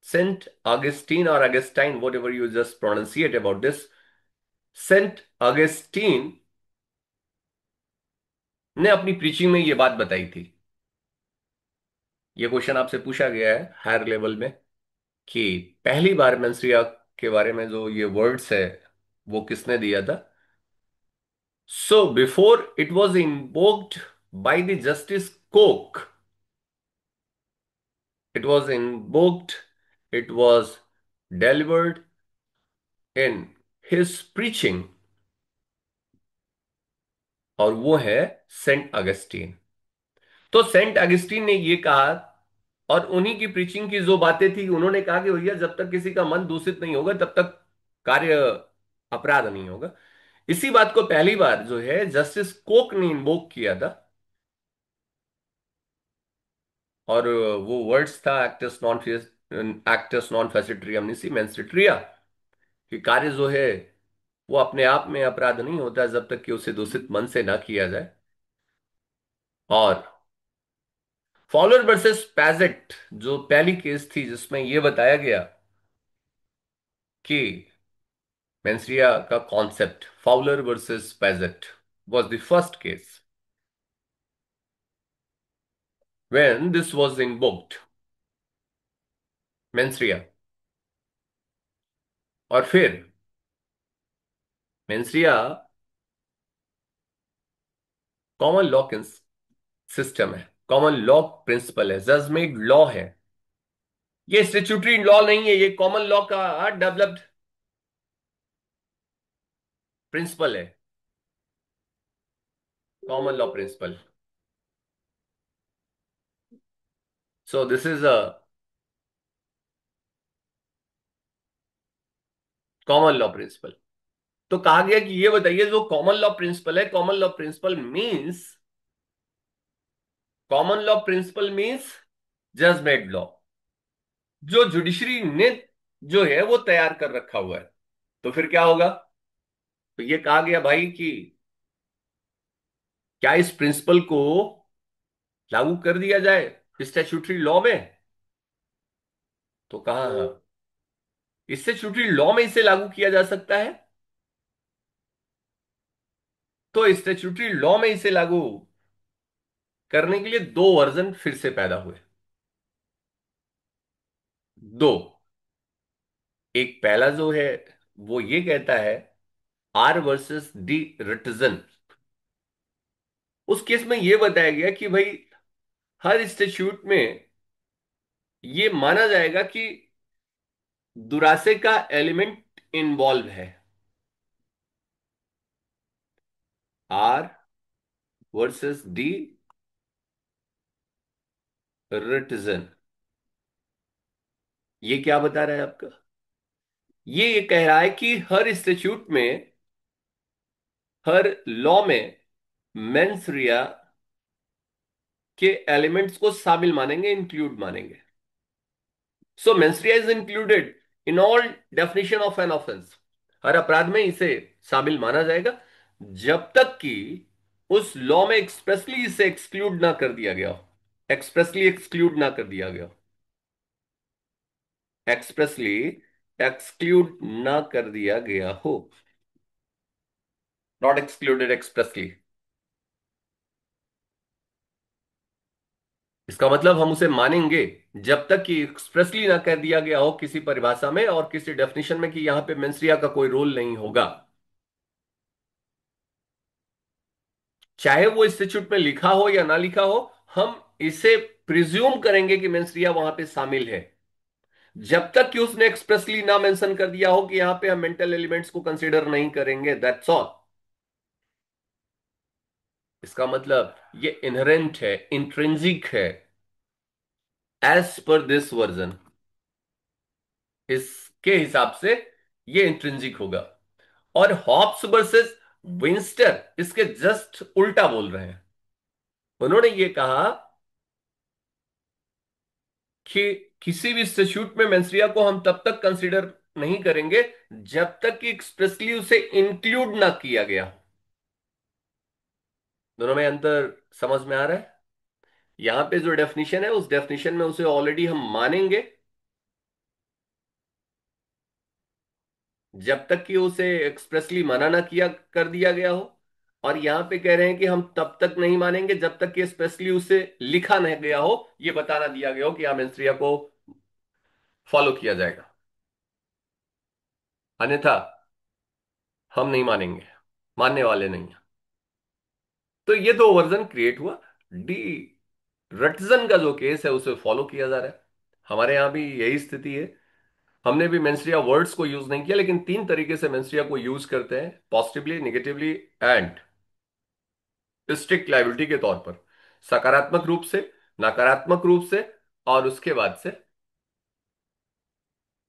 Saint Augustine or Augustine, whatever you just pronunciate about this, Saint Augustine ने अपनी प्रीचिंग में ये बात बताई थी। ये क्वेश्चन आपसे पूछा गया है हायर लेवल में कि पहली बार मेंस्ट्रिया के बारे में जो ये वर्ड्स है वो किसने दिया था। So before it was invoked by the justice Coke, it was invoked, it was delivered in his preaching, और वो है सेंट अगस्टीन। तो सेंट अगस्टीन ने ये कहा, और उन्हीं की प्रीचिंग की जो बातें थी, उन्होंने कहा कि भैया जब तक किसी का मन दूषित नहीं होगा तब तक कार्य अपराध नहीं होगा। इसी बात को पहली बार जो है जस्टिस कोक ने इन्वोक किया था, और वो वर्ड्स था एक्टस नॉन फेसिट्रियम निसी मेंसिट्रिया, कि कार्य जो है वो अपने आप में अपराध नहीं होता जब तक कि उसे दूषित मन से ना किया जाए। और फॉलोअर वर्सेस पैजेट जो पहली केस थी जिसमें यह बताया गया कि मेंस्ट्रिया का concept, Fowler versus Paget, was the first case when this was invoked, मेंस्ट्रिया। और फिर मेंस्ट्रिया कॉमन लॉ सिस्टम है, कॉमन लॉ प्रिंसिपल है, जजमेंट लॉ है। ये स्टेचुटरी लॉ नहीं है, ये कॉमन लॉ का डेवलप्ड प्रिंसिपल है, common law principal. So this is a common law principal. तो कहा गया कि ये बताइए, जो कॉमन लॉ प्रिंसिपल है, common law principal means, common law principal means judgement law, जो जुडिशरी ने जो है वो तैयार कर रखा हुआ है। तो फिर क्या होगा? तो ये कहा गया भाई कि क्या इस प्रिंसिपल को लागू कर दिया जाए स्टैट्यूटरी लॉ में? तो कहा हाँ, स्टैट्यूटरी लॉ में इसे लागू किया जा सकता है। तो स्टैट्यूटरी लॉ में इसे लागू करने के लिए दो वर्जन फिर से पैदा हुए। दो। एक पहला जो है वो ये कहता है, आर वर्सेस डी रिटजन। उस केस में ये बताया गया कि भाई हर स्टैट्यूट में ये माना जाएगा कि दुरासे का एलिमेंट इन्वॉल्व है। आर वर्सेस डी रिटजन। ये क्या बता रहा है आपका? ये कह रहा है कि हर स्टैट्यूट में, हर लॉ में मेंस रिया के एलिमेंट्स को शामिल मानेंगे, इंक्लूड मानेंगे। So mens rea is included in all definition of an offence. हर अपराध में इसे शामिल माना जाएगा, जब तक कि उस लॉ में एक्सप्रेसली इसे एक्सक्लूड ना कर दिया गया हो। एक्सप्रेसली एक्सक्लूड ना कर दिया गया हो, एक्सप्रेसली एक्सक्लूड ना कर दिया गया हो, नॉट एक्सक्लूडेड एक्सप्रेसली। इसका मतलब हम उसे मानेंगे जब तक कि एक्सप्रेसली ना कह दिया गया हो किसी परिभाषा में और किसी डेफिनेशन में कि यहां पे मेंस्ट्रिया का कोई रोल नहीं होगा। चाहे वो इंस्टीट्यूट में लिखा हो या ना लिखा हो, हम इसे प्रिज्यूम करेंगे कि मेंस्ट्रिया वहां पे शामिल है, जब तक कि उसने एक्सप्रेसली ना मेंशन कर दिया हो कि यहां पे हम मेंटल एलिमेंट्स को कंसीडर नहीं करेंगे। That's all. इसका मतलब ये इनहेरेंट है, इंट्रिंसिक है, एज पर दिस वर्जन। इसके हिसाब से ये इंट्रिंसिक होगा। और हॉब्स वर्सेस विंस्टर इसके जस्ट उल्टा बोल रहे हैं। उन्होंने ये कहा कि किसी भी स्टैट्यूट में मेंस्ट्रिया को हम तब तक कंसीडर नहीं करेंगे जब तक कि एक्सप्रेसली उसे इंक्लूड ना किया गया। दोनों में अंतर समझ में आ रहा है? यहां पे जो डेफिनेशन है, उस डेफिनेशन में उसे ऑलरेडी हम मानेंगे जब तक कि उसे एक्सप्रेसली मना ना किया कर दिया गया हो। और यहां पे कह रहे हैं कि हम तब तक नहीं मानेंगे जब तक कि स्पेशली उसे लिखा नहीं गया हो, ये बताना दिया गया हो कि मेंस्ट्रिया को फॉलो किया जाएगा, अन्यथा हम नहीं मानेंगे, मानने वाले नहीं हैं। तो ये दो वर्जन क्रिएट हुआ। डी रटजन का जो केस है उसे फॉलो किया जा रहा है। हमारे यहां भी यही स्थिति है। हमने भी मेंस्ट्रिया वर्ड्स को यूज नहीं किया, लेकिन तीन तरीके से मेंस्ट्रिया को यूज करते हैं, positively, negatively and strict liability के तौर पर। सकारात्मक रूप से, नकारात्मक रूप से, और उसके बाद से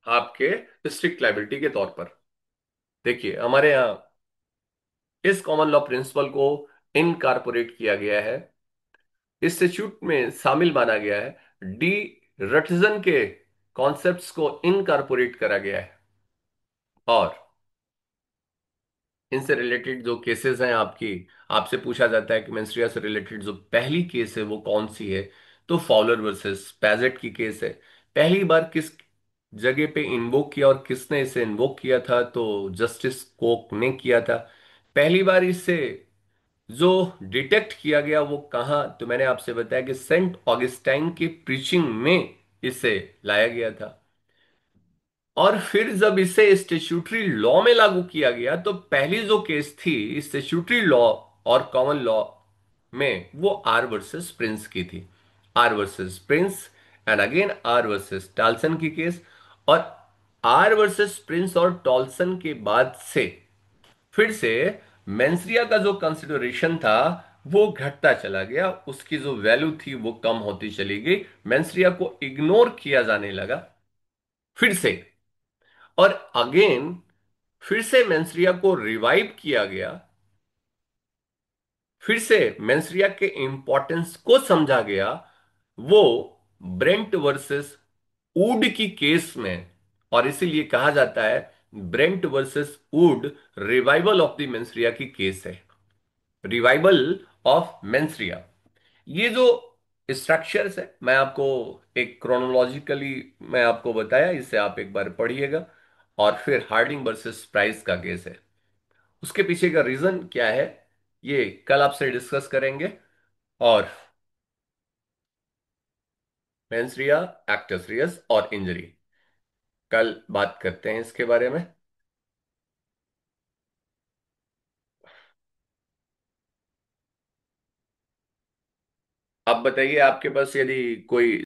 आपके स्ट्रिक्ट लाइबिलिटी के तौर पर। देखिए हमारे यहां इस कॉमन लॉ प्रिंसिपल को इनकारपोरेट किया गया है, इंस्टीट्यूट में शामिल माना गया है, डी रटजन के कॉन्सेप्ट्स को इनकारपोरेट करा गया है। और इनसे रिलेटेड जो केसेस हैं आपकी, आपसे पूछा जाता है कि मेंस्ट्रिया से रिलेटेड जो पहली केस है वो कौन सी है, तो फॉलर वर्सेस पैजेट की केस है। पहली बार किस जगह पे इन्वोक किया, और किसने इसे इन्वोक किया था? तो जस्टिस कोक ने किया था। पहली बार इसे जो डिटेक्ट किया गया वो कहाँ, तो मैंने आपसे बताया कि सेंट ऑगस्टाइन की प्रीचिंग में इसे लाया गया था। और फिर जब इसे स्टैट्यूटरी लॉ में लागू किया गया, तो पहली जो केस थी स्टैट्यूटरी लॉ और कॉमन लॉ में, वो आर वर्सेस प्रिंस की थी। R versus Prince, and again R versus Toulson की केस। और आर वर्सेस प्रिंस और टॉल्सन के बाद से फिर से मेंसरिया का जो कंसिडरेशन था वो घटता चला गया, उसकी जो वैल्यू थी वो कम होती चली गई, मेंसरिया को इग्नोर किया जाने लगा फिर से। और अगेन फिर से मेंसरिया को रिवाइव किया गया, फिर से मेंसरिया के इंपॉर्टेंस को समझा गया। वो ब्रेंट वर्सेस वुड की केस में, और इसीलिए कहा जाता है Brent versus would revival of the mens rea की केस है। Revival of mens rea. ये जो स्ट्रक्चर्स है, मैं आपको एक क्रोनोलॉजिकली मैं आपको बताया, इसे आप एक बार पढ़िएगा। और फिर हार्डिंग वर्सेस प्राइस का केस है, उसके पीछे का रीजन क्या है ये कल आपसे डिस्कस करेंगे। और मेंसरिया, एक्टस रियस और इंजरी, कल बात करते हैं इसके बारे में। आप बताइए, आपके पास यदि कोई